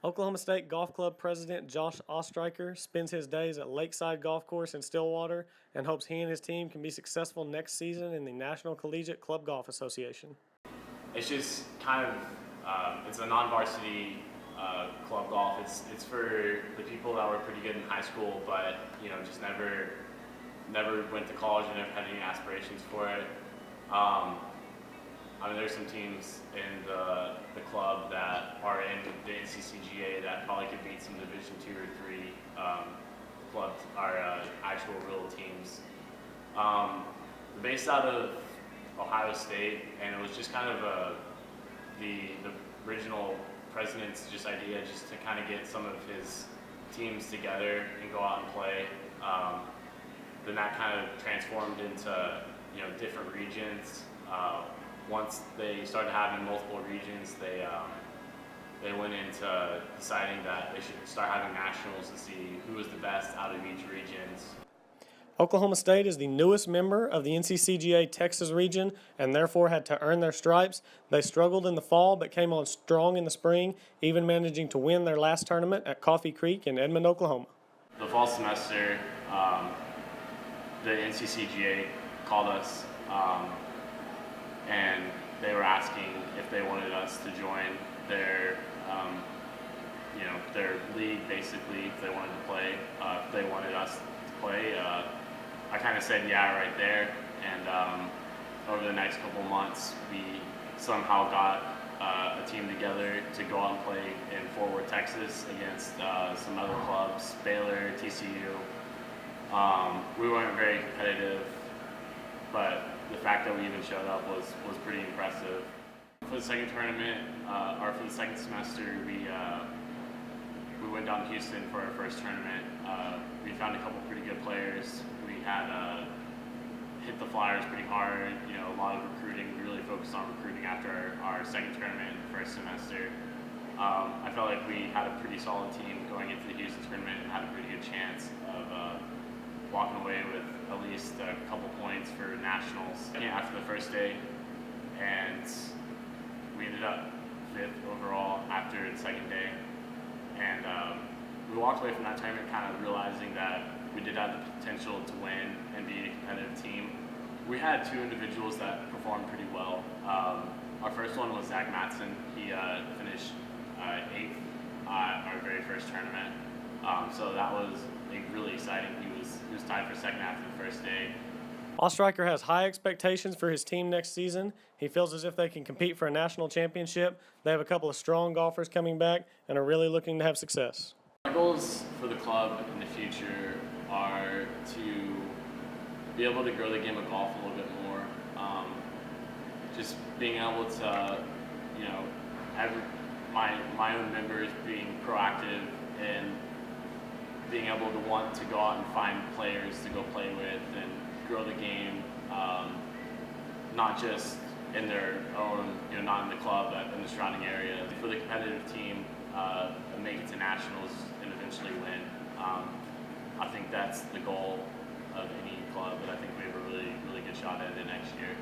Oklahoma State Golf Club President Josh Ostreicher spends his days at Lakeside Golf Course in Stillwater and hopes he and his team can be successful next season in the National Collegiate Club Golf Association. It's just kind of, it's a non-varsity club golf. It's for the people that were pretty good in high school, but just never went to college and never had any aspirations for it. There's some teams in the club that are in the NCCGA that probably could beat some Division II or III clubs, our actual real teams. Based out of Ohio State, and it was just kind of the original president's idea to kind of get some of his teams together and go out and play. Then that kind of transformed into different regions. Once they started having multiple regions, they went into deciding that they should start having nationals to see who was the best out of each region. Oklahoma State is the newest member of the NCCGA Texas region and therefore had to earn their stripes. They struggled in the fall but came on strong in the spring, even managing to win their last tournament at Coffee Creek in Edmond, Oklahoma. The fall semester, the NCCGA called us and they were asking if they wanted us to join their league, basically, if they wanted to play, if they wanted us to play. I kind of said yeah right there, and over the next couple months, we somehow got a team together to go out and play in Fort Worth, Texas, against some other clubs, Baylor, TCU. We weren't very competitive, but the fact that we even showed up was pretty impressive. For the second tournament, or for the second semester, we went down to Houston for our first tournament. We found a couple pretty good players. We had hit the Flyers pretty hard. A lot of recruiting. We really focused on recruiting after our second tournament in the first semester. I felt like we had a pretty solid team going into the Houston tournament and had a pretty good chance of walking away with at least a couple points for nationals. After the first day, and we ended up 5th overall after the second day. And we walked away from that tournament kind of realizing that we did have the potential to win and be a competitive team. We had 2 individuals that performed pretty well. Our first one was Zach Matson. He finished 8th at our very first tournament. So that was really exciting. He was tied for second after the first day. Ostreicher has high expectations for his team next season. He feels as if they can compete for a national championship. They have a couple of strong golfers coming back and are really looking to have success. Our goals for the club in the future are to be able to grow the game of golf a little bit more. Just being able to, have my own members being proactive and being able to want to go out and find players to go play with and grow the game, not just in their own, not in the club, but in the surrounding area. For the competitive team, make it to nationals and eventually win. I think that's the goal of any club, but I think we have a really good shot at it next year.